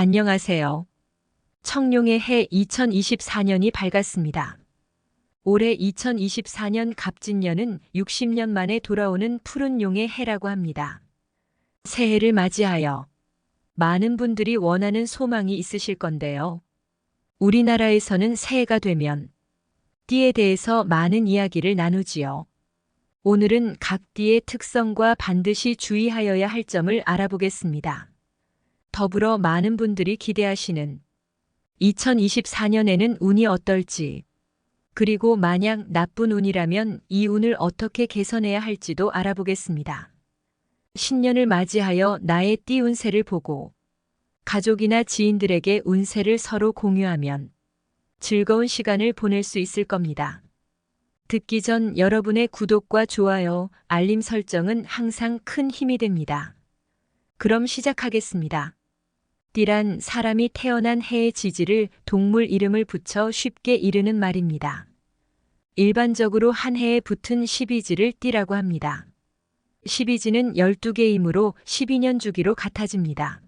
안녕하세요. 청룡의 해 2024년이 밝았습니다. 올해 2024년 갑진년은 60년 만에 돌아오는 푸른 용의 해라고 합니다. 새해를 맞이하여 많은 분들이 원하는 소망이 있으실 건데요. 우리나라에서는 새해가 되면 띠에 대해서 많은 이야기를 나누지요. 오늘은 각 띠의 특성과 반드시 주의하여야 할 점을 알아보겠습니다. 더불어 많은 분들이 기대하시는 2024년에는 운이 어떨지, 그리고 만약 나쁜 운이라면 이 운을 어떻게 개선해야 할지도 알아보겠습니다. 신년을 맞이하여 나의 띠 운세를 보고 가족이나 지인들에게 운세를 서로 공유하면 즐거운 시간을 보낼 수 있을 겁니다. 듣기 전 여러분의 구독과 좋아요, 알림 설정은 항상 큰 힘이 됩니다. 그럼 시작하겠습니다. 띠란 사람이 태어난 해의 지지를 동물 이름을 붙여 쉽게 이르는 말입니다. 일반적으로 한 해에 붙은 12지를 띠라고 합니다. 12지는 12개이므로 12년 주기로 같아집니다.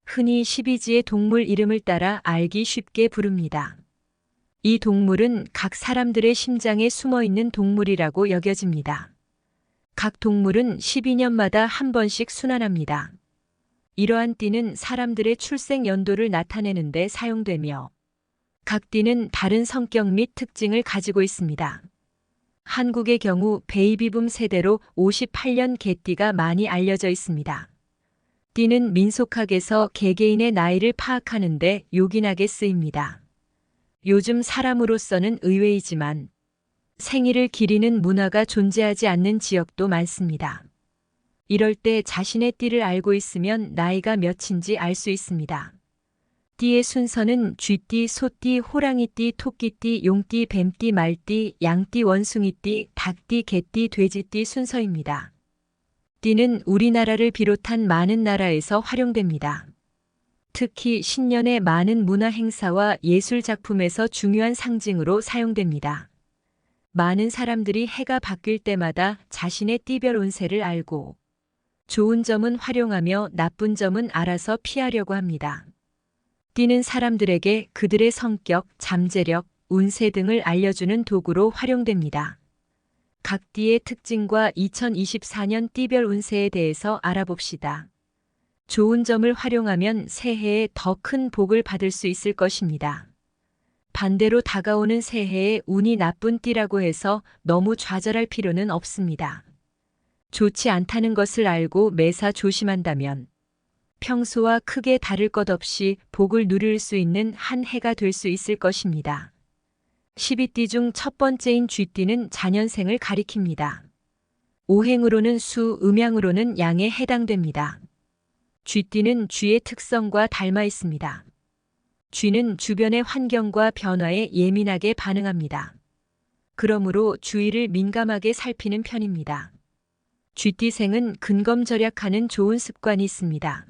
흔히 12지의 동물 이름을 따라 알기 쉽게 부릅니다. 이 동물은 각 사람들의 심장에 숨어 있는 동물이라고 여겨집니다. 각 동물은 12년마다 한 번씩 순환합니다. 이러한 띠는 사람들의 출생 연도를 나타내는 데 사용되며 각 띠는 다른 성격 및 특징을 가지고 있습니다. 한국의 경우 베이비붐 세대로 58년 개띠가 많이 알려져 있습니다. 띠는 민속학에서 개개인의 나이를 파악하는 데 요긴하게 쓰입니다. 요즘 사람으로서는 의외이지만 생일을 기리는 문화가 존재하지 않는 지역도 많습니다. 이럴 때 자신의 띠를 알고 있으면 나이가 몇인지 알 수 있습니다. 띠의 순서는 쥐띠, 소띠, 호랑이띠, 토끼띠, 용띠, 뱀띠, 말띠, 양띠, 원숭이띠, 닭띠, 개띠, 돼지띠 순서입니다. 띠는 우리나라를 비롯한 많은 나라에서 활용됩니다. 특히 신년의 많은 문화 행사와 예술 작품에서 중요한 상징으로 사용됩니다. 많은 사람들이 해가 바뀔 때마다 자신의 띠별 운세를 알고 좋은 점은 활용하며 나쁜 점은 알아서 피하려고 합니다. 띠는 사람들에게 그들의 성격, 잠재력, 운세 등을 알려주는 도구로 활용됩니다. 각 띠의 특징과 2024년 띠별 운세에 대해서 알아봅시다. 좋은 점을 활용하면 새해에 더 큰 복을 받을 수 있을 것입니다. 반대로 다가오는 새해에 운이 나쁜 띠라고 해서 너무 좌절할 필요는 없습니다. 좋지 않다는 것을 알고 매사 조심한다면 평소와 크게 다를 것 없이 복을 누릴 수 있는 한 해가 될 수 있을 것입니다. 12띠 중 첫 번째인 쥐띠는 자년생을 가리킵니다. 오행으로는 수, 음양으로는 양에 해당됩니다. 쥐띠는 쥐의 특성과 닮아 있습니다. 쥐는 주변의 환경과 변화에 예민하게 반응합니다. 그러므로 주위를 민감하게 살피는 편입니다. 쥐띠생은 근검절약하는 좋은 습관이 있습니다.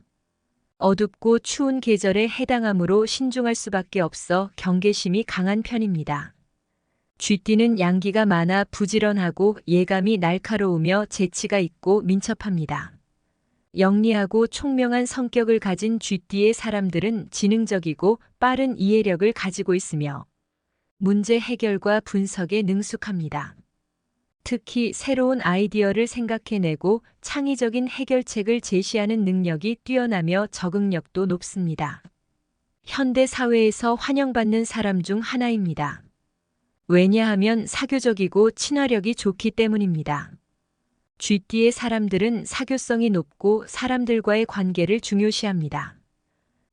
어둡고 추운 계절에 해당하므로 신중할 수밖에 없어 경계심이 강한 편입니다. 쥐띠는 양기가 많아 부지런하고 예감이 날카로우며 재치가 있고 민첩합니다. 영리하고 총명한 성격을 가진 쥐띠의 사람들은 지능적이고 빠른 이해력을 가지고 있으며 문제 해결과 분석에 능숙합니다. 특히 새로운 아이디어를 생각해내고 창의적인 해결책을 제시하는 능력이 뛰어나며 적응력도 높습니다. 현대 사회에서 환영받는 사람 중 하나입니다. 왜냐하면 사교적이고 친화력이 좋기 때문입니다. 쥐띠의 사람들은 사교성이 높고 사람들과의 관계를 중요시합니다.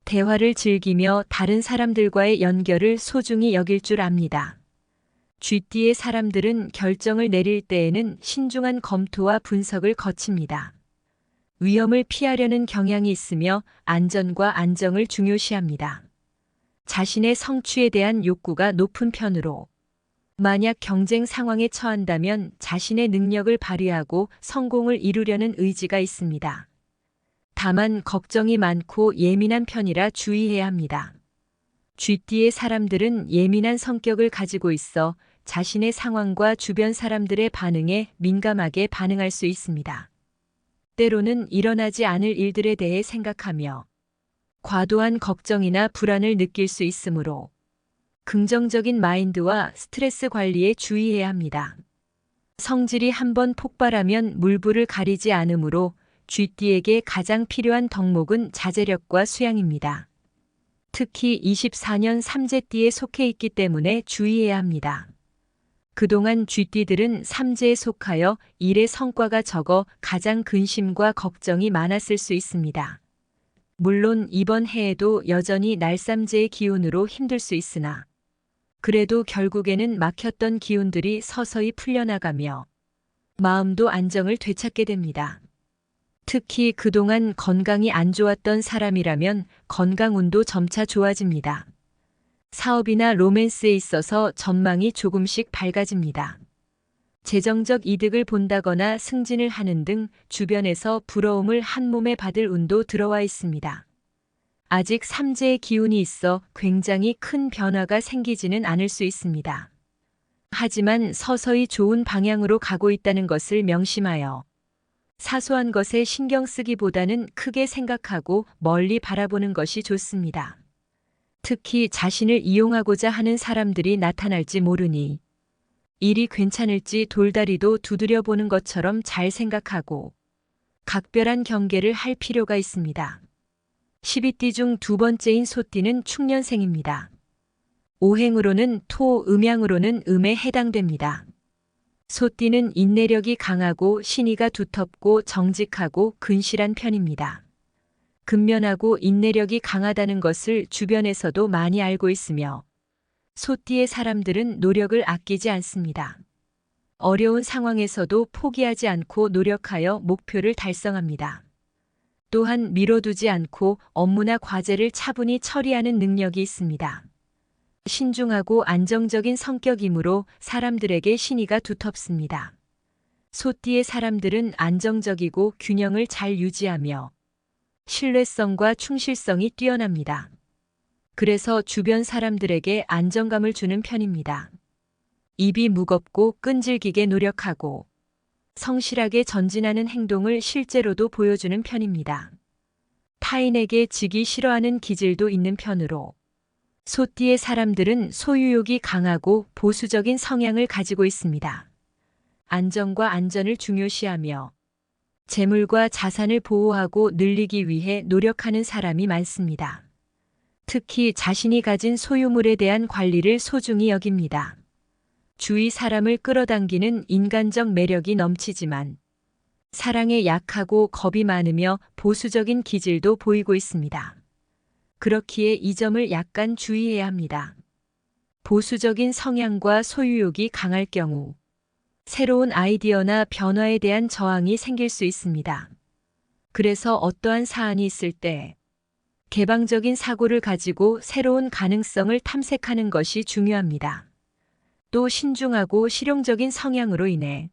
대화를 즐기며 다른 사람들과의 연결을 소중히 여길 줄 압니다. 쥐띠의 사람들은 결정을 내릴 때에는 신중한 검토와 분석을 거칩니다. 위험을 피하려는 경향이 있으며 안전과 안정을 중요시합니다. 자신의 성취에 대한 욕구가 높은 편으로 만약 경쟁 상황에 처한다면 자신의 능력을 발휘하고 성공을 이루려는 의지가 있습니다. 다만 걱정이 많고 예민한 편이라 주의해야 합니다. 쥐띠의 사람들은 예민한 성격을 가지고 있어 자신의 상황과 주변 사람들의 반응에 민감하게 반응할 수 있습니다. 때로는 일어나지 않을 일들에 대해 생각하며 과도한 걱정이나 불안을 느낄 수 있으므로 긍정적인 마인드와 스트레스 관리에 주의해야 합니다. 성질이 한번 폭발하면 물불을 가리지 않으므로 쥐띠에게 가장 필요한 덕목은 자제력과 수양입니다. 특히 24년 삼재띠에 속해 있기 때문에 주의해야 합니다. 그동안 쥐띠들은 삼재에 속하여 일의 성과가 적어 가장 근심과 걱정이 많았을 수 있습니다. 물론 이번 해에도 여전히 날삼재의 기운으로 힘들 수 있으나 그래도 결국에는 막혔던 기운들이 서서히 풀려나가며 마음도 안정을 되찾게 됩니다. 특히 그동안 건강이 안 좋았던 사람이라면 건강운도 점차 좋아집니다. 사업이나 로맨스에 있어서 전망이 조금씩 밝아집니다. 재정적 이득을 본다거나 승진을 하는 등 주변에서 부러움을 한 몸에 받을 운도 들어와 있습니다. 아직 삼재의 기운이 있어 굉장히 큰 변화가 생기지는 않을 수 있습니다. 하지만 서서히 좋은 방향으로 가고 있다는 것을 명심하여 사소한 것에 신경 쓰기보다는 크게 생각하고 멀리 바라보는 것이 좋습니다. 특히 자신을 이용하고자 하는 사람들이 나타날지 모르니 일이 괜찮을지 돌다리도 두드려 보는 것처럼 잘 생각하고 각별한 경계를 할 필요가 있습니다. 12띠 중 두 번째인 소띠는 축년생입니다. 오행으로는 토, 음양으로는 음에 해당됩니다. 소띠는 인내력이 강하고 신의가 두텁고 정직하고 근실한 편입니다. 근면하고 인내력이 강하다는 것을 주변에서도 많이 알고 있으며 소띠의 사람들은 노력을 아끼지 않습니다. 어려운 상황에서도 포기하지 않고 노력하여 목표를 달성합니다. 또한 미뤄두지 않고 업무나 과제를 차분히 처리하는 능력이 있습니다. 신중하고 안정적인 성격이므로 사람들에게 신의가 두텁습니다. 소띠의 사람들은 안정적이고 균형을 잘 유지하며 신뢰성과 충실성이 뛰어납니다. 그래서 주변 사람들에게 안정감을 주는 편입니다. 입이 무겁고 끈질기게 노력하고 성실하게 전진하는 행동을 실제로도 보여주는 편입니다. 타인에게 지기 싫어하는 기질도 있는 편으로 소띠의 사람들은 소유욕이 강하고 보수적인 성향을 가지고 있습니다. 안정과 안전을 중요시하며 재물과 자산을 보호하고 늘리기 위해 노력하는 사람이 많습니다. 특히 자신이 가진 소유물에 대한 관리를 소중히 여깁니다. 주위 사람을 끌어당기는 인간적 매력이 넘치지만 사랑에 약하고 겁이 많으며 보수적인 기질도 보이고 있습니다. 그렇기에 이 점을 약간 주의해야 합니다. 보수적인 성향과 소유욕이 강할 경우 새로운 아이디어나 변화에 대한 저항이 생길 수 있습니다. 그래서 어떠한 사안이 있을 때 개방적인 사고를 가지고 새로운 가능성을 탐색하는 것이 중요합니다. 또 신중하고 실용적인 성향으로 인해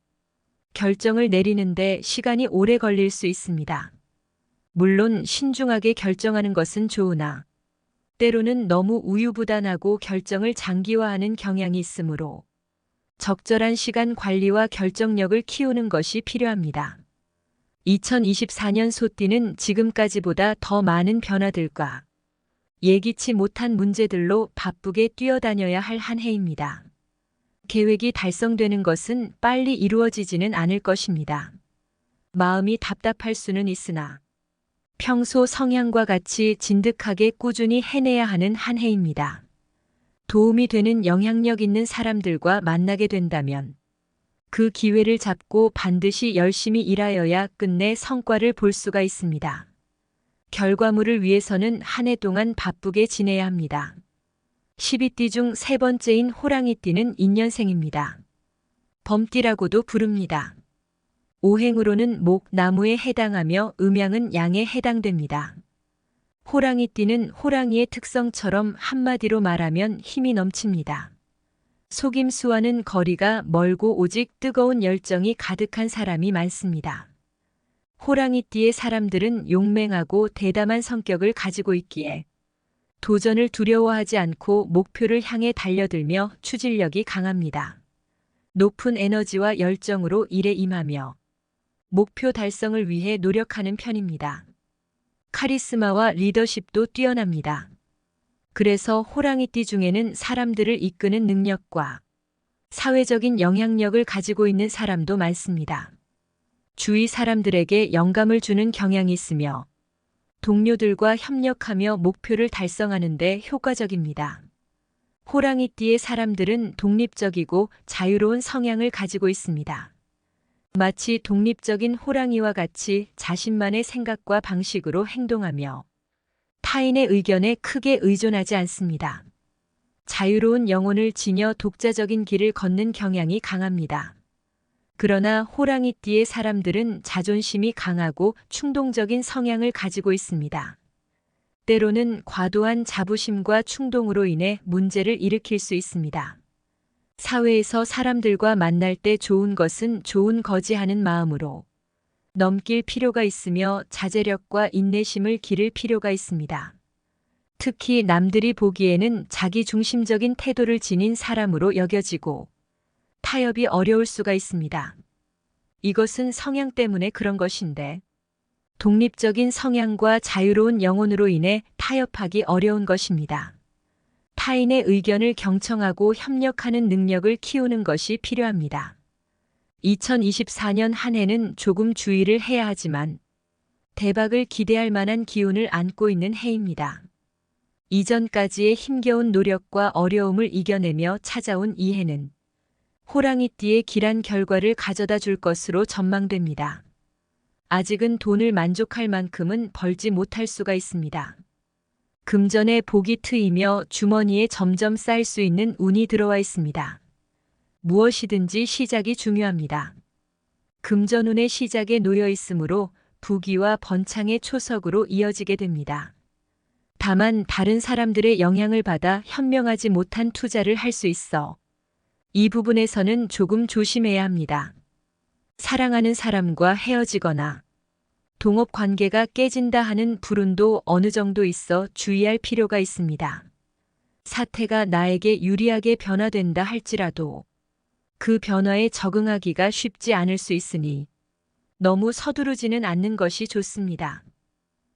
결정을 내리는데 시간이 오래 걸릴 수 있습니다. 물론 신중하게 결정하는 것은 좋으나 때로는 너무 우유부단하고 결정을 장기화하는 경향이 있으므로 적절한 시간 관리와 결정력을 키우는 것이 필요합니다. 2024년 소띠는 지금까지보다 더 많은 변화들과 예기치 못한 문제들로 바쁘게 뛰어다녀야 할 한 해입니다. 계획이 달성되는 것은 빨리 이루어지지는 않을 것입니다. 마음이 답답할 수는 있으나 평소 성향과 같이 진득하게 꾸준히 해내야 하는 한 해입니다. 도움이 되는 영향력 있는 사람들과 만나게 된다면 그 기회를 잡고 반드시 열심히 일하여야 끝내 성과를 볼 수가 있습니다. 결과물을 위해서는 한 해 동안 바쁘게 지내야 합니다. 12띠 중 세 번째인 호랑이띠는 인년생입니다. 범띠라고도 부릅니다. 오행으로는 목, 나무에 해당하며 음양은 양에 해당됩니다. 호랑이띠는 호랑이의 특성처럼 한마디로 말하면 힘이 넘칩니다. 속임수와는 거리가 멀고 오직 뜨거운 열정이 가득한 사람이 많습니다. 호랑이띠의 사람들은 용맹하고 대담한 성격을 가지고 있기에 도전을 두려워하지 않고 목표를 향해 달려들며 추진력이 강합니다. 높은 에너지와 열정으로 일에 임하며 목표 달성을 위해 노력하는 편입니다. 카리스마와 리더십도 뛰어납니다. 그래서 호랑이띠 중에는 사람들을 이끄는 능력과 사회적인 영향력을 가지고 있는 사람도 많습니다. 주위 사람들에게 영감을 주는 경향이 있으며 동료들과 협력하며 목표를 달성하는 데 효과적입니다. 호랑이띠의 사람들은 독립적이고 자유로운 성향을 가지고 있습니다. 마치 독립적인 호랑이와 같이 자신만의 생각과 방식으로 행동하며 타인의 의견에 크게 의존하지 않습니다. 자유로운 영혼을 지녀 독자적인 길을 걷는 경향이 강합니다. 그러나 호랑이띠의 사람들은 자존심이 강하고 충동적인 성향을 가지고 있습니다. 때로는 과도한 자부심과 충동으로 인해 문제를 일으킬 수 있습니다. 사회에서 사람들과 만날 때 좋은 것은 좋은 거지 하는 마음으로 넘길 필요가 있으며 자제력과 인내심을 기를 필요가 있습니다. 특히 남들이 보기에는 자기 중심적인 태도를 지닌 사람으로 여겨지고 타협이 어려울 수가 있습니다. 이것은 성향 때문에 그런 것인데 독립적인 성향과 자유로운 영혼으로 인해 타협하기 어려운 것입니다. 타인의 의견을 경청하고 협력하는 능력을 키우는 것이 필요합니다. 2024년 한 해는 조금 주의를 해야 하지만 대박을 기대할 만한 기운을 안고 있는 해입니다. 이전까지의 힘겨운 노력과 어려움을 이겨내며 찾아온 이 해는 호랑이띠의 길한 결과를 가져다 줄 것으로 전망됩니다. 아직은 돈을 만족할 만큼은 벌지 못할 수가 있습니다. 금전에 복이 트이며 주머니에 점점 쌓일 수 있는 운이 들어와 있습니다. 무엇이든지 시작이 중요합니다. 금전운의 시작에 놓여 있으므로 부귀와 번창의 초석으로 이어지게 됩니다. 다만 다른 사람들의 영향을 받아 현명하지 못한 투자를 할 수 있어 이 부분에서는 조금 조심해야 합니다. 사랑하는 사람과 헤어지거나 동업 관계가 깨진다 하는 불운도 어느 정도 있어 주의할 필요가 있습니다. 사태가 나에게 유리하게 변화된다 할지라도 그 변화에 적응하기가 쉽지 않을 수 있으니 너무 서두르지는 않는 것이 좋습니다.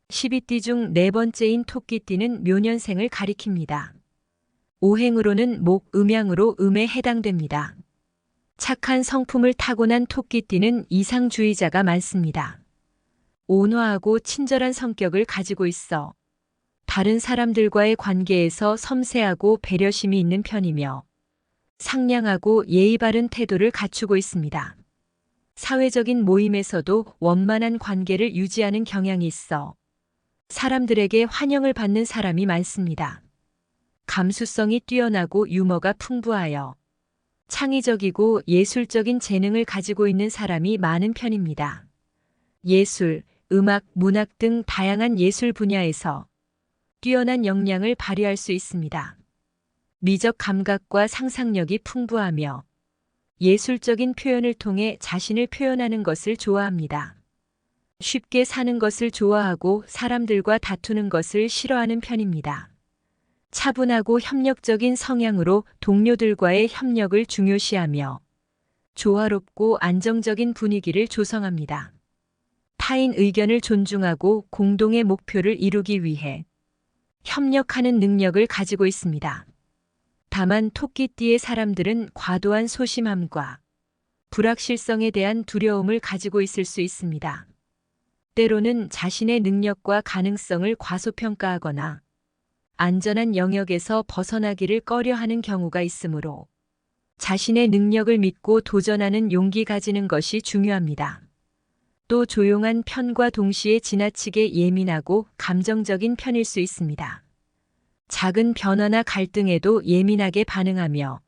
12띠 중 네 번째인 토끼띠는 묘년생을 가리킵니다. 오행으로는 목, 음양으로 음에 해당됩니다. 착한 성품을 타고난 토끼띠는 이상주의자가 많습니다. 온화하고 친절한 성격을 가지고 있어 다른 사람들과의 관계에서 섬세하고 배려심이 있는 편이며 상냥하고 예의 바른 태도를 갖추고 있습니다. 사회적인 모임에서도 원만한 관계를 유지하는 경향이 있어 사람들에게 환영을 받는 사람이 많습니다. 감수성이 뛰어나고 유머가 풍부하여 창의적이고 예술적인 재능을 가지고 있는 사람이 많은 편입니다. 예술, 음악, 문학 등 다양한 예술 분야에서 뛰어난 역량을 발휘할 수 있습니다. 미적 감각과 상상력이 풍부하며 예술적인 표현을 통해 자신을 표현하는 것을 좋아합니다. 쉽게 사는 것을 좋아하고 사람들과 다투는 것을 싫어하는 편입니다. 차분하고 협력적인 성향으로 동료들과의 협력을 중요시하며 조화롭고 안정적인 분위기를 조성합니다. 타인 의견을 존중하고 공동의 목표를 이루기 위해 협력하는 능력을 가지고 있습니다. 다만 토끼띠의 사람들은 과도한 소심함과 불확실성에 대한 두려움을 가지고 있을 수 있습니다. 때로는 자신의 능력과 가능성을 과소평가하거나 안전한 영역에서 벗어나기를 꺼려하는 경우가 있으므로 자신의 능력을 믿고 도전하는 용기 가지는 것이 중요합니다. 또 조용한 편과 동시에 지나치게 예민하고 감정적인 편일 수 있습니다. 작은 변화나 갈등에도 예민하게 반응하며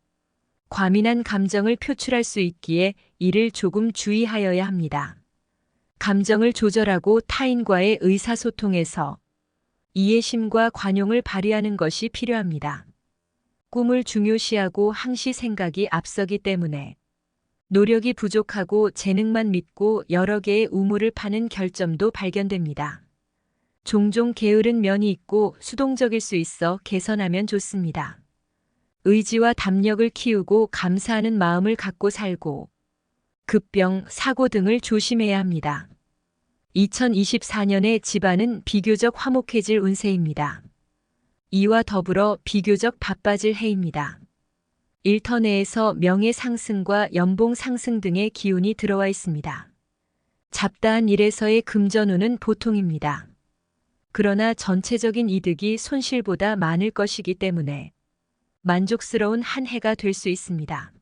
과민한 감정을 표출할 수 있기에 이를 조금 주의하여야 합니다. 감정을 조절하고 타인과의 의사소통에서 이해심과 관용을 발휘하는 것이 필요합니다. 꿈을 중요시하고 항시 생각이 앞서기 때문에 노력이 부족하고 재능만 믿고 여러 개의 우물을 파는 결점도 발견됩니다. 종종 게으른 면이 있고 수동적일 수 있어 개선하면 좋습니다. 의지와 담력을 키우고 감사하는 마음을 갖고 살고 급병, 사고 등을 조심해야 합니다. 2024년의 집안은 비교적 화목해질 운세입니다. 이와 더불어 비교적 바빠질 해입니다. 일터 내에서 명예 상승과 연봉 상승 등의 기운이 들어와 있습니다. 잡다한 일에서의 금전운은 보통입니다. 그러나 전체적인 이득이 손실보다 많을 것이기 때문에 만족스러운 한 해가 될 수 있습니다.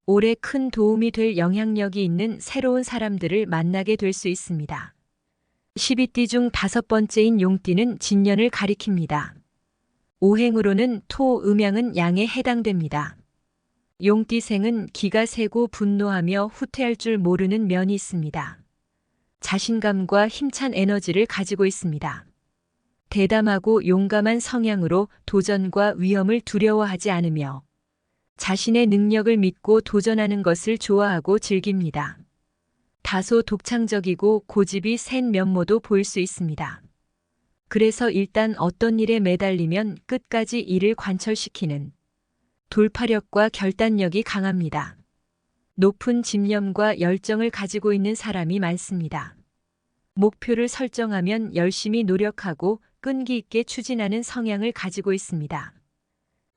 올해 큰 도움이 될 영향력이 있는 새로운 사람들을 만나게 될 수 있습니다. 12띠 중 5번째인 용띠는 진년을 가리킵니다. 오행으로는 토, 음양은 양에 해당됩니다. 용띠생은 기가 세고 분노하며 후퇴할 줄 모르는 면이 있습니다. 자신감과 힘찬 에너지를 가지고 있습니다. 대담하고 용감한 성향으로 도전과 위험을 두려워하지 않으며 자신의 능력을 믿고 도전하는 것을 좋아하고 즐깁니다. 다소 독창적이고 고집이 센 면모도 보일 수 있습니다. 그래서 일단 어떤 일에 매달리면 끝까지 이를 관철시키는 돌파력과 결단력이 강합니다. 높은 집념과 열정을 가지고 있는 사람이 많습니다. 목표를 설정하면 열심히 노력하고 끈기 있게 추진하는 성향을 가지고 있습니다.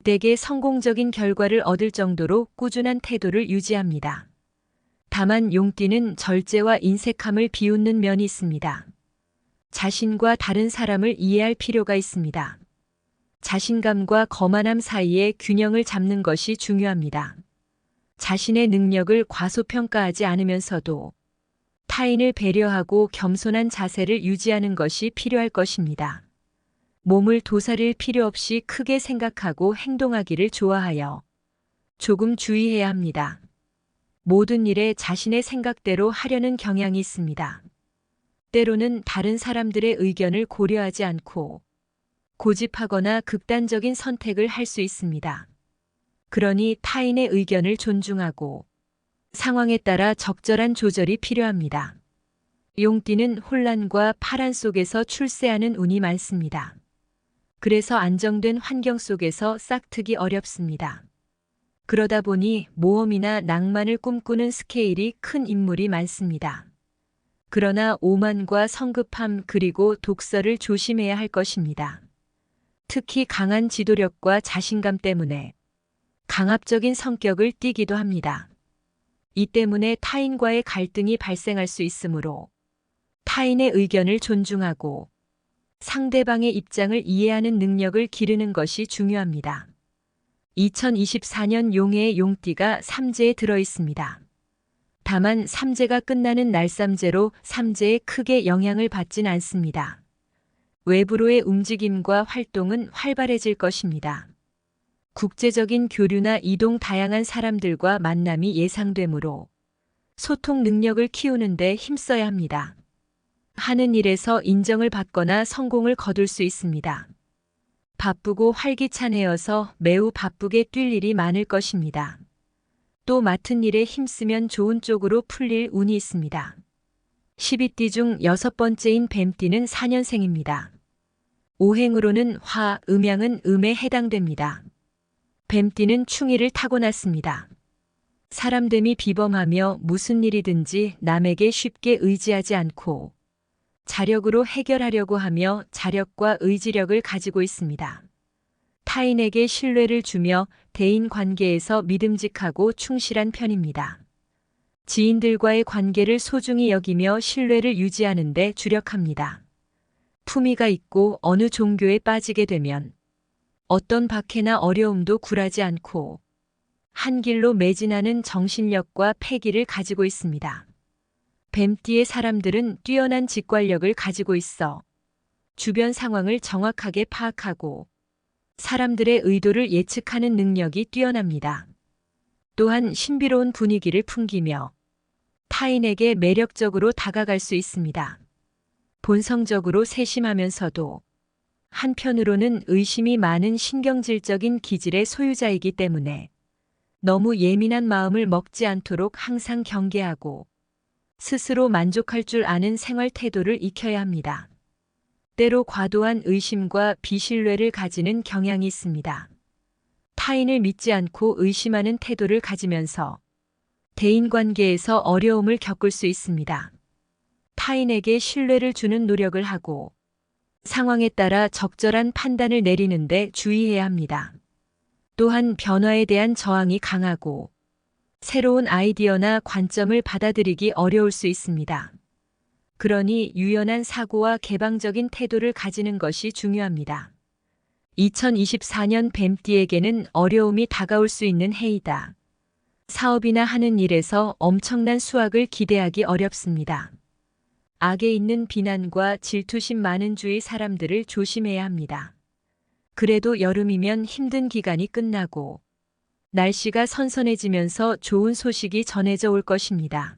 대개 성공적인 결과를 얻을 정도로 꾸준한 태도를 유지합니다. 다만 용띠는 절제와 인색함을 비웃는 면이 있습니다. 자신과 다른 사람을 이해할 필요가 있습니다. 자신감과 거만함 사이에 균형을 잡는 것이 중요합니다. 자신의 능력을 과소평가하지 않으면서도 타인을 배려하고 겸손한 자세를 유지하는 것이 필요할 것입니다. 몸을 도사릴 필요 없이 크게 생각하고 행동하기를 좋아하여 조금 주의해야 합니다. 모든 일에 자신의 생각대로 하려는 경향이 있습니다. 때로는 다른 사람들의 의견을 고려하지 않고 고집하거나 극단적인 선택을 할 수 있습니다. 그러니 타인의 의견을 존중하고 상황에 따라 적절한 조절이 필요합니다. 용띠는 혼란과 파란 속에서 출세하는 운이 많습니다. 그래서 안정된 환경 속에서 싹트기 어렵습니다. 그러다 보니 모험이나 낭만을 꿈꾸는 스케일이 큰 인물이 많습니다. 그러나 오만과 성급함 그리고 독서를 조심해야 할 것입니다. 특히 강한 지도력과 자신감 때문에 강압적인 성격을 띠기도 합니다. 이 때문에 타인과의 갈등이 발생할 수 있으므로 타인의 의견을 존중하고 상대방의 입장을 이해하는 능력을 기르는 것이 중요합니다. 2024년 용해의 용띠가 삼재에 들어 있습니다. 다만 삼재가 끝나는 날 삼재로 삼재에 크게 영향을 받진 않습니다. 외부로의 움직임과 활동은 활발해질 것입니다. 국제적인 교류나 이동 다양한 사람들과 만남이 예상되므로 소통 능력을 키우는 데 힘써야 합니다. 하는 일에서 인정을 받거나 성공을 거둘 수 있습니다. 바쁘고 활기찬 해여서 매우 바쁘게 뛸 일이 많을 것입니다. 또 맡은 일에 힘쓰면 좋은 쪽으로 풀릴 운이 있습니다. 12띠 중 6번째인 뱀띠는 4년생입니다. 오행으로는 화, 음양은 음에 해당됩니다. 뱀띠는 충의를 타고났습니다. 사람됨이 비범하며 무슨 일이든지 남에게 쉽게 의지하지 않고 자력으로 해결하려고 하며 자력과 의지력을 가지고 있습니다. 타인에게 신뢰를 주며 대인 관계에서 믿음직하고 충실한 편입니다. 지인들과의 관계를 소중히 여기며 신뢰를 유지하는 데 주력합니다. 품위가 있고 어느 종교에 빠지게 되면 어떤 박해나 어려움도 굴하지 않고 한 길로 매진하는 정신력과 패기를 가지고 있습니다. 뱀띠의 사람들은 뛰어난 직관력을 가지고 있어 주변 상황을 정확하게 파악하고 사람들의 의도를 예측하는 능력이 뛰어납니다. 또한 신비로운 분위기를 풍기며 타인에게 매력적으로 다가갈 수 있습니다. 본성적으로 세심하면서도 한편으로는 의심이 많은 신경질적인 기질의 소유자이기 때문에 너무 예민한 마음을 먹지 않도록 항상 경계하고 스스로 만족할 줄 아는 생활 태도를 익혀야 합니다. 때로 과도한 의심과 비신뢰를 가지는 경향이 있습니다. 타인을 믿지 않고 의심하는 태도를 가지면서 대인관계에서 어려움을 겪을 수 있습니다. 타인에게 신뢰를 주는 노력을 하고 상황에 따라 적절한 판단을 내리는데 주의해야 합니다. 또한 변화에 대한 저항이 강하고 새로운 아이디어나 관점을 받아들이기 어려울 수 있습니다. 그러니 유연한 사고와 개방적인 태도를 가지는 것이 중요합니다. 2024년 뱀띠에게는 어려움이 다가올 수 있는 해이다. 사업이나 하는 일에서 엄청난 수확을 기대하기 어렵습니다. 악에 있는 비난과 질투심 많은 주위 사람들을 조심해야 합니다. 그래도 여름이면 힘든 기간이 끝나고 날씨가 선선해지면서 좋은 소식이 전해져 올 것입니다.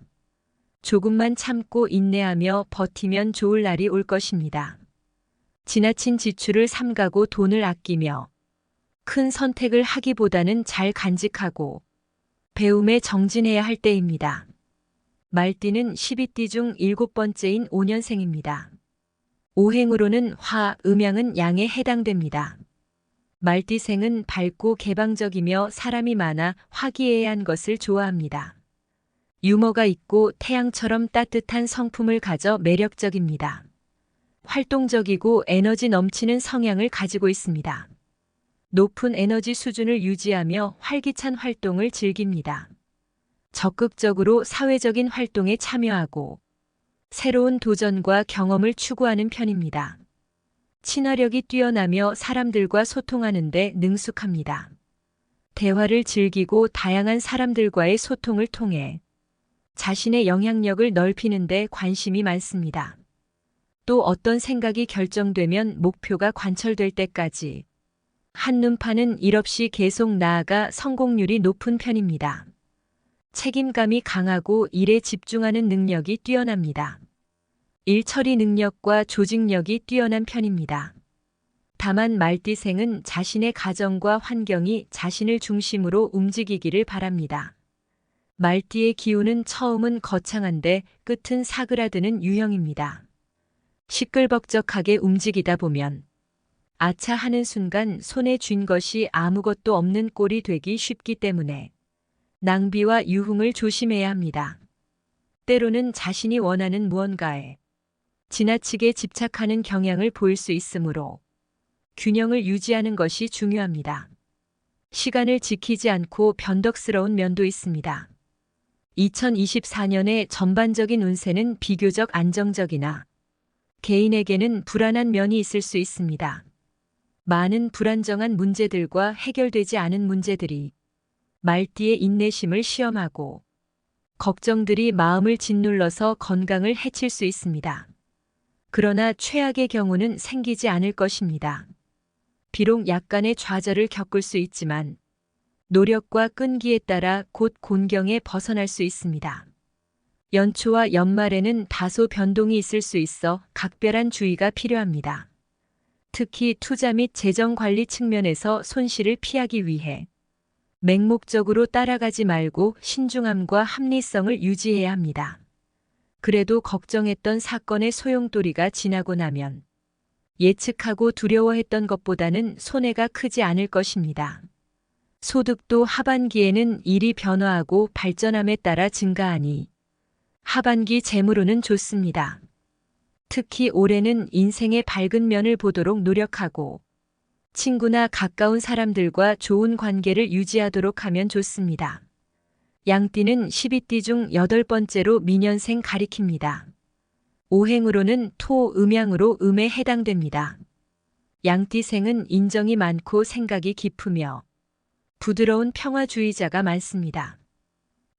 조금만 참고 인내하며 버티면 좋을 날이 올 것입니다. 지나친 지출을 삼가고 돈을 아끼며 큰 선택을 하기보다는 잘 간직하고 배움에 정진해야 할 때입니다. 말띠는 12띠 중 7번째인 5년생입니다. 오행으로는 화, 음양은 양에 해당됩니다. 말띠생은 밝고 개방적이며 사람이 많아 화기애애한 것을 좋아합니다. 유머가 있고 태양처럼 따뜻한 성품을 가져 매력적입니다. 활동적이고 에너지 넘치는 성향을 가지고 있습니다. 높은 에너지 수준을 유지하며 활기찬 활동을 즐깁니다. 적극적으로 사회적인 활동에 참여하고 새로운 도전과 경험을 추구하는 편입니다. 친화력이 뛰어나며 사람들과 소통하는 데 능숙합니다. 대화를 즐기고 다양한 사람들과의 소통을 통해 자신의 영향력을 넓히는 데 관심이 많습니다. 또 어떤 생각이 결정되면 목표가 관철될 때까지 한눈 파는 일 없이 계속 나아가 성공률이 높은 편입니다. 책임감이 강하고 일에 집중하는 능력이 뛰어납니다. 일 처리 능력과 조직력이 뛰어난 편입니다. 다만 말띠생은 자신의 가정과 환경이 자신을 중심으로 움직이기를 바랍니다. 말띠의 기운은 처음은 거창한데 끝은 사그라드는 유형입니다. 시끌벅적하게 움직이다 보면 아차 하는 순간 손에 쥔 것이 아무것도 없는 꼴이 되기 쉽기 때문에 낭비와 유흥을 조심해야 합니다. 때로는 자신이 원하는 무언가에 지나치게 집착하는 경향을 보일 수 있으므로 균형을 유지하는 것이 중요합니다. 시간을 지키지 않고 변덕스러운 면도 있습니다. 2024년의 전반적인 운세는 비교적 안정적이나 개인에게는 불안한 면이 있을 수 있습니다. 많은 불안정한 문제들과 해결되지 않은 문제들이 말띠의 인내심을 시험하고 걱정들이 마음을 짓눌러서 건강을 해칠 수 있습니다. 그러나 최악의 경우는 생기지 않을 것입니다. 비록 약간의 좌절을 겪을 수 있지만 노력과 끈기에 따라 곧 곤경에 벗어날 수 있습니다. 연초와 연말에는 다소 변동이 있을 수 있어 각별한 주의가 필요합니다. 특히 투자 및 재정 관리 측면에서 손실을 피하기 위해 맹목적으로 따라가지 말고 신중함과 합리성을 유지해야 합니다. 그래도 걱정했던 사건의 소용돌이가 지나고 나면 예측하고 두려워했던 것보다는 손해가 크지 않을 것입니다. 소득도 하반기에는 일이 변화하고 발전함에 따라 증가하니 하반기 재물운은 좋습니다. 특히 올해는 인생의 밝은 면을 보도록 노력하고 친구나 가까운 사람들과 좋은 관계를 유지하도록 하면 좋습니다. 양띠는 12띠 중 8번째로 미년생 가리킵니다. 오행으로는 토, 음양으로 음에 해당됩니다. 양띠생은 인정이 많고 생각이 깊으며 부드러운 평화주의자가 많습니다.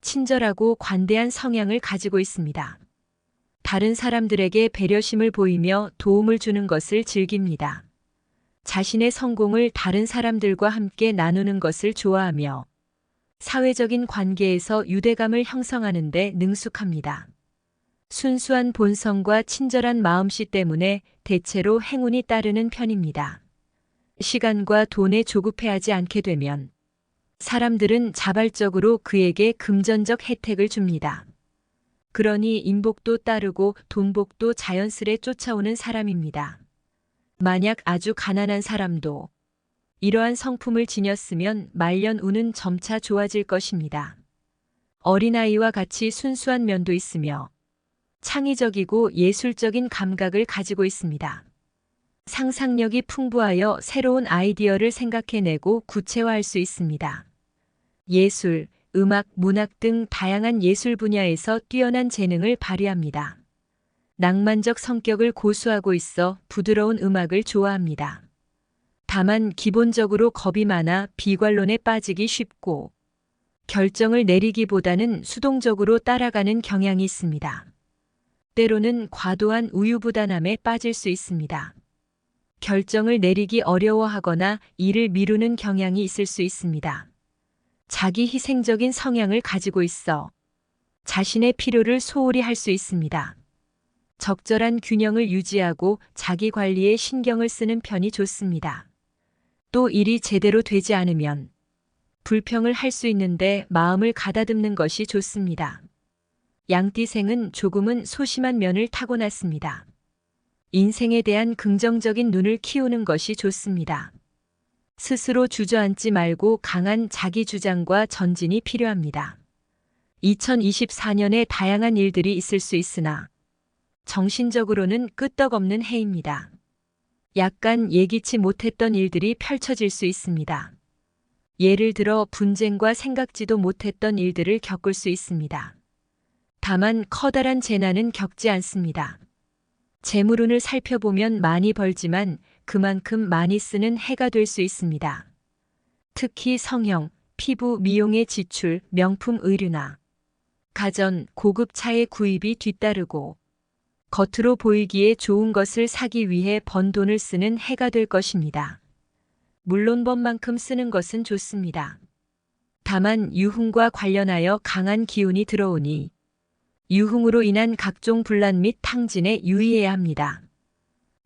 친절하고 관대한 성향을 가지고 있습니다. 다른 사람들에게 배려심을 보이며 도움을 주는 것을 즐깁니다. 자신의 성공을 다른 사람들과 함께 나누는 것을 좋아하며 사회적인 관계에서 유대감을 형성하는 데 능숙합니다. 순수한 본성과 친절한 마음씨 때문에 대체로 행운이 따르는 편입니다. 시간과 돈에 조급해하지 않게 되면 사람들은 자발적으로 그에게 금전적 혜택을 줍니다. 그러니 인복도 따르고 돈복도 자연스레 쫓아오는 사람입니다. 만약 아주 가난한 사람도 이러한 성품을 지녔으면 말년 운은 점차 좋아질 것입니다. 어린아이와 같이 순수한 면도 있으며 창의적이고 예술적인 감각을 가지고 있습니다. 상상력이 풍부하여 새로운 아이디어를 생각해내고 구체화할 수 있습니다. 예술, 음악, 문학 등 다양한 예술 분야에서 뛰어난 재능을 발휘합니다. 낭만적 성격을 고수하고 있어 부드러운 음악을 좋아합니다. 다만 기본적으로 겁이 많아 비관론에 빠지기 쉽고 결정을 내리기보다는 수동적으로 따라가는 경향이 있습니다. 때로는 과도한 우유부단함에 빠질 수 있습니다. 결정을 내리기 어려워하거나 일을 미루는 경향이 있을 수 있습니다. 자기 희생적인 성향을 가지고 있어 자신의 필요를 소홀히 할 수 있습니다. 적절한 균형을 유지하고 자기 관리에 신경을 쓰는 편이 좋습니다. 또 일이 제대로 되지 않으면 불평을 할 수 있는데 마음을 가다듬는 것이 좋습니다. 양띠생은 조금은 소심한 면을 타고났습니다. 인생에 대한 긍정적인 눈을 키우는 것이 좋습니다. 스스로 주저앉지 말고 강한 자기 주장과 전진이 필요합니다. 2024년에 다양한 일들이 있을 수 있으나 정신적으로는 끄떡없는 해입니다. 약간 예기치 못했던 일들이 펼쳐질 수 있습니다. 예를 들어 분쟁과 생각지도 못했던 일들을 겪을 수 있습니다. 다만 커다란 재난은 겪지 않습니다. 재물운을 살펴보면 많이 벌지만 그만큼 많이 쓰는 해가 될 수 있습니다. 특히 성형, 피부 미용의 지출, 명품 의류나 가전, 고급 차의 구입이 뒤따르고 겉으로 보이기에 좋은 것을 사기 위해 번 돈을 쓰는 해가 될 것입니다. 물론 번만큼 쓰는 것은 좋습니다. 다만 유흥과 관련하여 강한 기운이 들어오니 유흥으로 인한 각종 분란 및 탕진에 유의해야 합니다.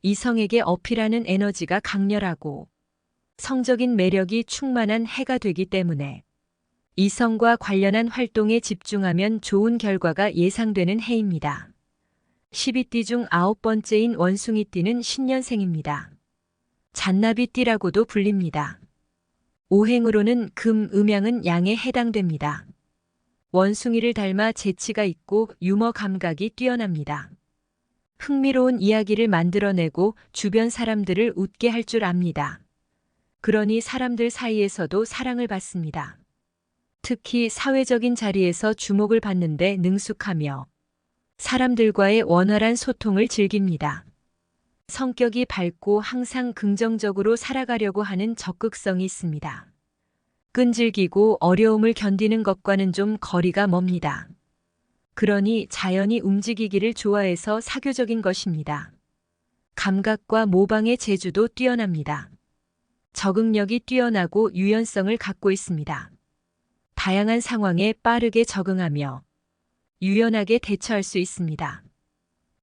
이성에게 어필하는 에너지가 강렬하고 성적인 매력이 충만한 해가 되기 때문에 이성과 관련한 활동에 집중하면 좋은 결과가 예상되는 해입니다. 12띠 중 9번째인 원숭이띠는 신년생입니다. 잔나비띠라고도 불립니다. 오행으로는 금, 음양은 양에 해당됩니다. 원숭이를 닮아 재치가 있고 유머 감각이 뛰어납니다. 흥미로운 이야기를 만들어내고 주변 사람들을 웃게 할 줄 압니다. 그러니 사람들 사이에서도 사랑을 받습니다. 특히 사회적인 자리에서 주목을 받는데 능숙하며 사람들과의 원활한 소통을 즐깁니다. 성격이 밝고 항상 긍정적으로 살아가려고 하는 적극성이 있습니다. 끈질기고 어려움을 견디는 것과는 좀 거리가 멉니다. 그러니 자연이 움직이기를 좋아해서 사교적인 것입니다. 감각과 모방의 재주도 뛰어납니다. 적응력이 뛰어나고 유연성을 갖고 있습니다. 다양한 상황에 빠르게 적응하며 유연하게 대처할 수 있습니다.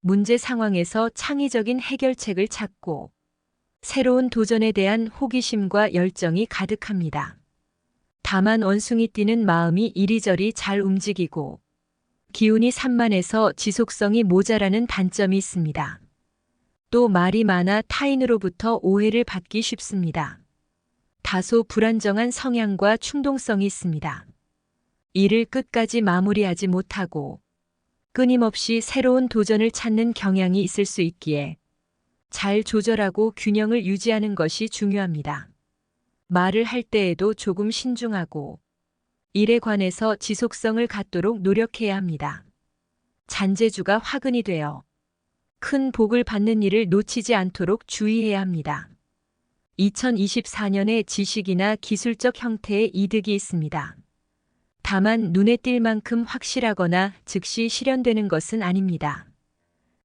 문제 상황에서 창의적인 해결책을 찾고 새로운 도전에 대한 호기심과 열정이 가득합니다. 다만 원숭이띠는 마음이 이리저리 잘 움직이고 기운이 산만해서 지속성이 모자라는 단점이 있습니다. 또 말이 많아 타인으로부터 오해를 받기 쉽습니다. 다소 불안정한 성향과 충동성이 있습니다. 일을 끝까지 마무리하지 못하고 끊임없이 새로운 도전을 찾는 경향이 있을 수 있기에 잘 조절하고 균형을 유지하는 것이 중요합니다. 말을 할 때에도 조금 신중하고 일에 관해서 지속성을 갖도록 노력해야 합니다. 잔재주가 화근이 되어 큰 복을 받는 일을 놓치지 않도록 주의해야 합니다. 2024년에 지식이나 기술적 형태의 이득이 있습니다. 다만 눈에 띌 만큼 확실하거나 즉시 실현되는 것은 아닙니다.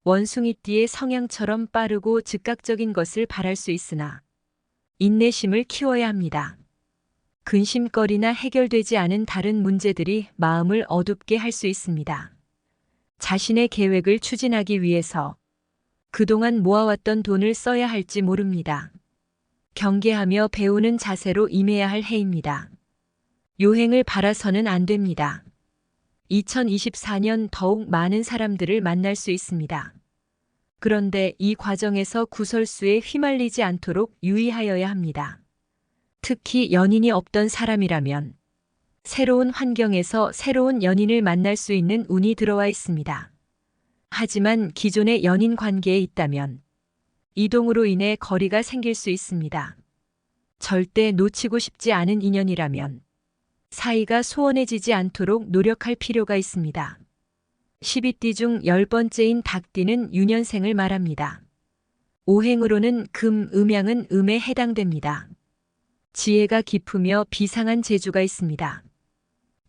원숭이띠의 성향처럼 빠르고 즉각적인 것을 바랄 수 있으나 인내심을 키워야 합니다. 근심거리나 해결되지 않은 다른 문제들이 마음을 어둡게 할 수 있습니다. 자신의 계획을 추진하기 위해서 그동안 모아왔던 돈을 써야 할지 모릅니다. 경계하며 배우는 자세로 임해야 할 해입니다. 요행을 바라서는 안 됩니다. 2024년 더욱 많은 사람들을 만날 수 있습니다. 그런데 이 과정에서 구설수에 휘말리지 않도록 유의하여야 합니다. 특히 연인이 없던 사람이라면 새로운 환경에서 새로운 연인을 만날 수 있는 운이 들어와 있습니다. 하지만 기존의 연인 관계에 있다면 이동으로 인해 거리가 생길 수 있습니다. 절대 놓치고 싶지 않은 인연이라면 사이가 소원해지지 않도록 노력할 필요가 있습니다. 12띠 중 10번째인 닭띠는 유년생을 말합니다. 오행으로는 금, 음양은 음에 해당됩니다. 지혜가 깊으며 비상한 재주가 있습니다.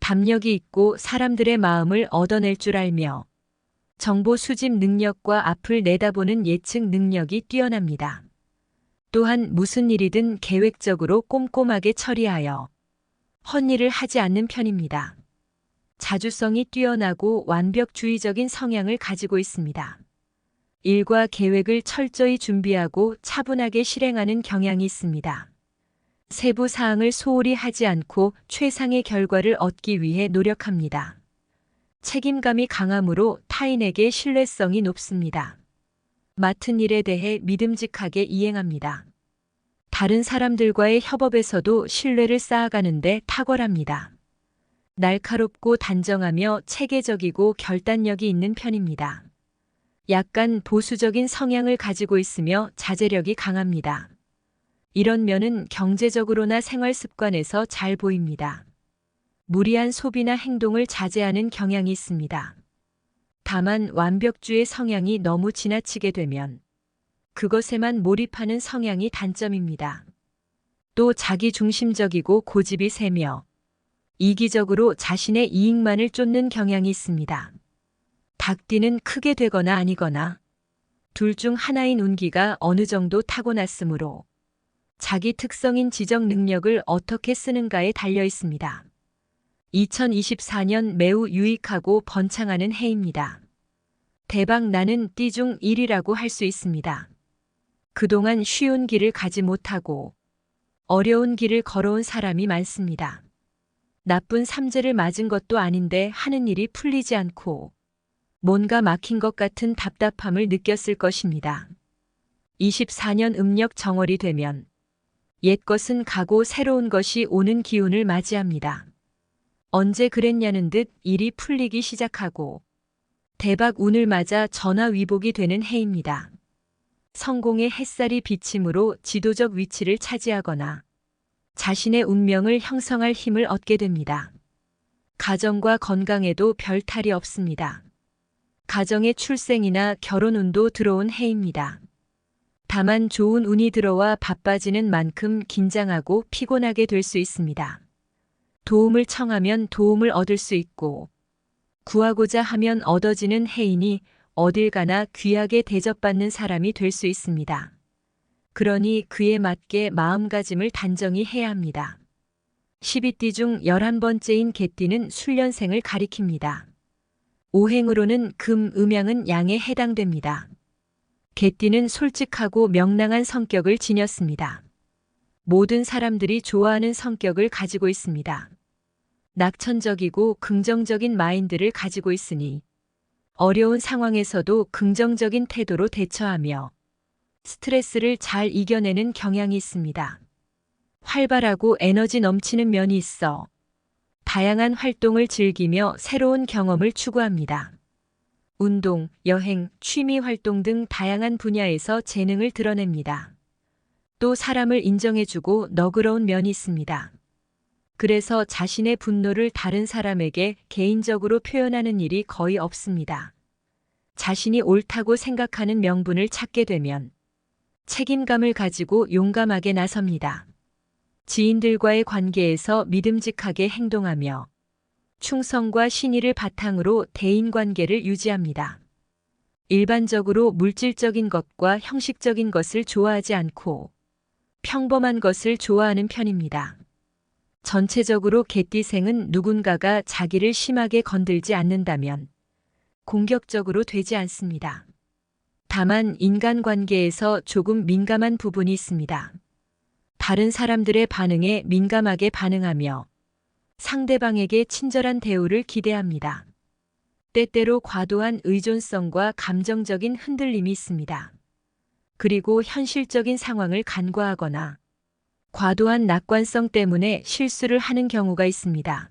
담력이 있고 사람들의 마음을 얻어낼 줄 알며 정보 수집 능력과 앞을 내다보는 예측 능력이 뛰어납니다. 또한 무슨 일이든 계획적으로 꼼꼼하게 처리하여 헛일을 하지 않는 편입니다. 자주성이 뛰어나고 완벽주의적인 성향을 가지고 있습니다. 일과 계획을 철저히 준비하고 차분하게 실행하는 경향이 있습니다. 세부 사항을 소홀히 하지 않고 최상의 결과를 얻기 위해 노력합니다. 책임감이 강하므로 타인에게 신뢰성이 높습니다. 맡은 일에 대해 믿음직하게 이행합니다. 다른 사람들과의 협업에서도 신뢰를 쌓아가는데 탁월합니다. 날카롭고 단정하며 체계적이고 결단력이 있는 편입니다. 약간 보수적인 성향을 가지고 있으며 자제력이 강합니다. 이런 면은 경제적으로나 생활 습관에서 잘 보입니다. 무리한 소비나 행동을 자제하는 경향이 있습니다. 다만 완벽주의 성향이 너무 지나치게 되면 그것에만 몰입하는 성향이 단점입니다. 또 자기중심적이고 고집이 세며 이기적으로 자신의 이익만을 쫓는 경향이 있습니다. 닭띠는 크게 되거나 아니거나 둘 중 하나인 운기가 어느 정도 타고났으므로 자기 특성인 지적 능력을 어떻게 쓰는가에 달려 있습니다. 2024년 매우 유익하고 번창하는 해입니다. 대박 나는 띠 중 1위라고 할 수 있습니다. 그동안 쉬운 길을 가지 못하고 어려운 길을 걸어온 사람이 많습니다. 나쁜 삼재를 맞은 것도 아닌데 하는 일이 풀리지 않고 뭔가 막힌 것 같은 답답함을 느꼈을 것입니다. 24년 음력 정월이 되면 옛 것은 가고 새로운 것이 오는 기운을 맞이합니다. 언제 그랬냐는 듯 일이 풀리기 시작하고 대박 운을 맞아 전화위복이 되는 해입니다. 성공의 햇살이 비침으로 지도적 위치를 차지하거나 자신의 운명을 형성할 힘을 얻게 됩니다. 가정과 건강에도 별 탈이 없습니다. 가정의 출생이나 결혼 운도 들어온 해입니다. 다만 좋은 운이 들어와 바빠지는 만큼 긴장하고 피곤하게 될 수 있습니다. 도움을 청하면 도움을 얻을 수 있고 구하고자 하면 얻어지는 해이니 어딜 가나 귀하게 대접받는 사람이 될 수 있습니다. 그러니 그에 맞게 마음가짐을 단정히 해야 합니다. 12띠 중 11번째인 개띠는 술년생을 가리킵니다. 오행으로는 금, 음양은 양에 해당됩니다. 개띠는 솔직하고 명랑한 성격을 지녔습니다. 모든 사람들이 좋아하는 성격을 가지고 있습니다. 낙천적이고 긍정적인 마인드를 가지고 있으니 어려운 상황에서도 긍정적인 태도로 대처하며 스트레스를 잘 이겨내는 경향이 있습니다. 활발하고 에너지 넘치는 면이 있어 다양한 활동을 즐기며 새로운 경험을 추구합니다. 운동, 여행, 취미 활동 등 다양한 분야에서 재능을 드러냅니다. 또 사람을 인정해주고 너그러운 면이 있습니다. 그래서 자신의 분노를 다른 사람에게 개인적으로 표현하는 일이 거의 없습니다. 자신이 옳다고 생각하는 명분을 찾게 되면 책임감을 가지고 용감하게 나섭니다. 지인들과의 관계에서 믿음직하게 행동하며 충성과 신의를 바탕으로 대인관계를 유지합니다. 일반적으로 물질적인 것과 형식적인 것을 좋아하지 않고 평범한 것을 좋아하는 편입니다. 전체적으로 개띠생은 누군가가 자기를 심하게 건들지 않는다면 공격적으로 되지 않습니다. 다만 인간관계에서 조금 민감한 부분이 있습니다. 다른 사람들의 반응에 민감하게 반응하며 상대방에게 친절한 대우를 기대합니다. 때때로 과도한 의존성과 감정적인 흔들림이 있습니다. 그리고 현실적인 상황을 간과하거나 과도한 낙관성 때문에 실수를 하는 경우가 있습니다.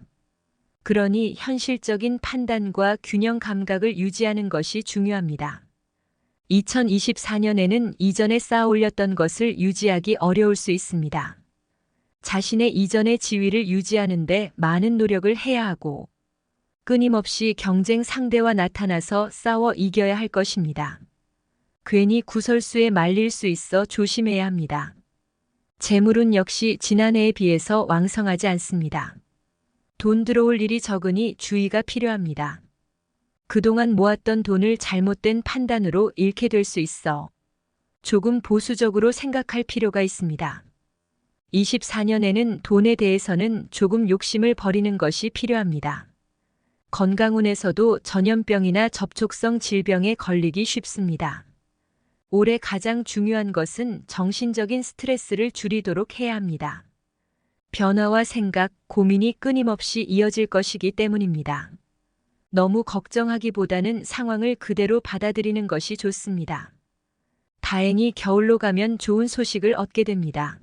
그러니 현실적인 판단과 균형 감각을 유지하는 것이 중요합니다. 2024년에는 이전에 쌓아 올렸던 것을 유지하기 어려울 수 있습니다. 자신의 이전의 지위를 유지하는데 많은 노력을 해야 하고 끊임없이 경쟁 상대와 나타나서 싸워 이겨야 할 것입니다. 괜히 구설수에 말릴 수 있어 조심해야 합니다. 재물운 역시 지난해에 비해서 왕성하지 않습니다. 돈 들어올 일이 적으니 주의가 필요합니다. 그동안 모았던 돈을 잘못된 판단으로 잃게 될 수 있어 조금 보수적으로 생각할 필요가 있습니다. 24년에는 돈에 대해서는 조금 욕심을 버리는 것이 필요합니다. 건강운에서도 전염병이나 접촉성 질병에 걸리기 쉽습니다. 올해 가장 중요한 것은 정신적인 스트레스를 줄이도록 해야 합니다. 변화와 생각, 고민이 끊임없이 이어질 것이기 때문입니다. 너무 걱정하기보다는 상황을 그대로 받아들이는 것이 좋습니다. 다행히 겨울로 가면 좋은 소식을 얻게 됩니다.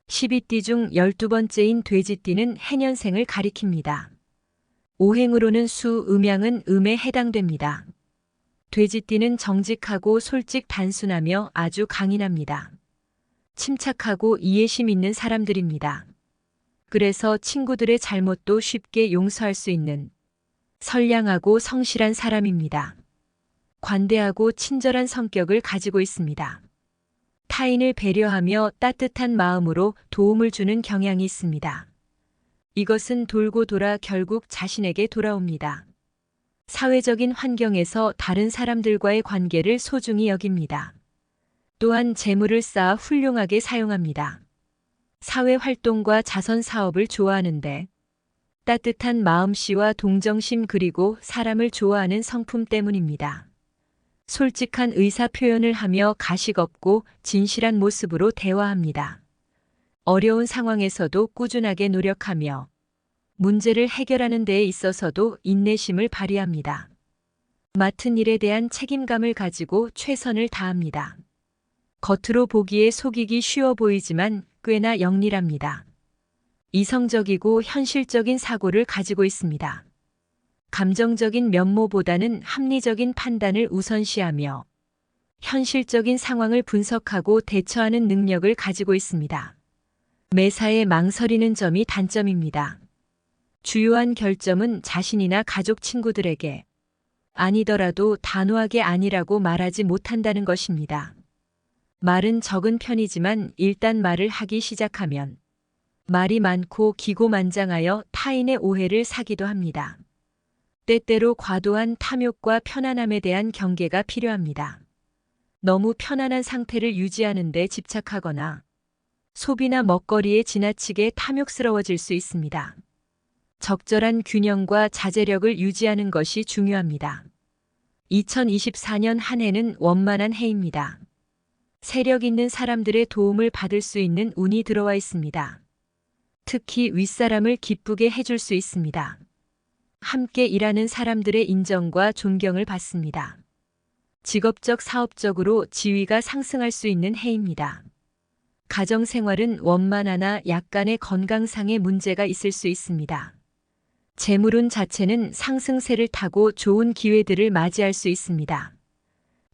12띠 중 12번째인 돼지띠는 해년생을 가리킵니다. 오행으로는 수, 음양은 음에 해당됩니다. 돼지띠는 정직하고 솔직 단순하며 아주 강인합니다. 침착하고 이해심 있는 사람들입니다. 그래서 친구들의 잘못도 쉽게 용서할 수 있는 선량하고 성실한 사람입니다. 관대하고 친절한 성격을 가지고 있습니다. 타인을 배려하며 따뜻한 마음으로 도움을 주는 경향이 있습니다. 이것은 돌고 돌아 결국 자신에게 돌아옵니다. 사회적인 환경에서 다른 사람들과의 관계를 소중히 여깁니다. 또한 재물을 쌓아 훌륭하게 사용합니다. 사회활동과 자선사업을 좋아하는데 따뜻한 마음씨와 동정심 그리고 사람을 좋아하는 성품 때문입니다. 솔직한 의사 표현을 하며 가식 없고 진실한 모습으로 대화합니다. 어려운 상황에서도 꾸준하게 노력하며 문제를 해결하는 데에 있어서도 인내심을 발휘합니다. 맡은 일에 대한 책임감을 가지고 최선을 다합니다. 겉으로 보기에 속이기 쉬워 보이지만 꽤나 영리합니다. 이성적이고 현실적인 사고를 가지고 있습니다. 감정적인 면모보다는 합리적인 판단을 우선시하며 현실적인 상황을 분석하고 대처하는 능력을 가지고 있습니다. 매사에 망설이는 점이 단점입니다. 주요한 결점은 자신이나 가족 친구들에게 아니더라도 단호하게 아니라고 말하지 못한다는 것입니다. 말은 적은 편이지만 일단 말을 하기 시작하면 말이 많고 기고만장하여 타인의 오해를 사기도 합니다. 때때로 과도한 탐욕과 편안함에 대한 경계가 필요합니다. 너무 편안한 상태를 유지하는 데 집착하거나 소비나 먹거리에 지나치게 탐욕스러워질 수 있습니다. 적절한 균형과 자제력을 유지하는 것이 중요합니다. 2024년 한 해는 원만한 해입니다. 세력 있는 사람들의 도움을 받을 수 있는 운이 들어와 있습니다. 특히 윗사람을 기쁘게 해줄 수 있습니다. 함께 일하는 사람들의 인정과 존경을 받습니다. 직업적, 사업적으로 지위가 상승할 수 있는 해입니다. 가정생활은 원만하나 약간의 건강상의 문제가 있을 수 있습니다. 재물운 자체는 상승세를 타고 좋은 기회들을 맞이할 수 있습니다.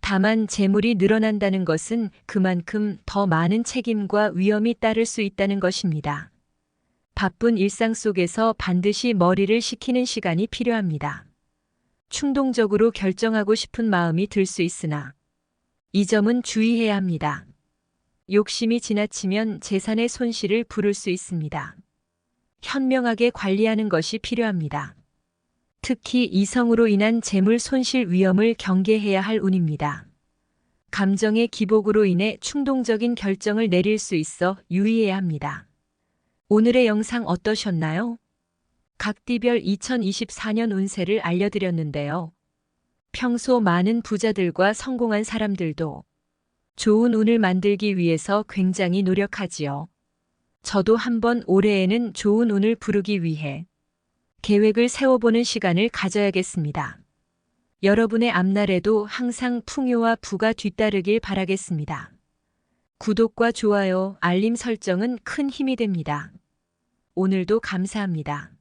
다만 재물이 늘어난다는 것은 그만큼 더 많은 책임과 위험이 따를 수 있다는 것입니다. 바쁜 일상 속에서 반드시 머리를 식히는 시간이 필요합니다. 충동적으로 결정하고 싶은 마음이 들 수 있으나 이 점은 주의해야 합니다. 욕심이 지나치면 재산의 손실을 부를 수 있습니다. 현명하게 관리하는 것이 필요합니다. 특히 이성으로 인한 재물 손실 위험을 경계해야 할 운입니다. 감정의 기복으로 인해 충동적인 결정을 내릴 수 있어 유의해야 합니다. 오늘의 영상 어떠셨나요? 각 띠별 2024년 운세를 알려드렸는데요. 평소 많은 부자들과 성공한 사람들도 좋은 운을 만들기 위해서 굉장히 노력하지요. 저도 한번 올해에는 좋은 운을 부르기 위해 계획을 세워보는 시간을 가져야겠습니다. 여러분의 앞날에도 항상 풍요와 부가 뒤따르길 바라겠습니다. 구독과 좋아요, 알림 설정은 큰 힘이 됩니다. 오늘도 감사합니다.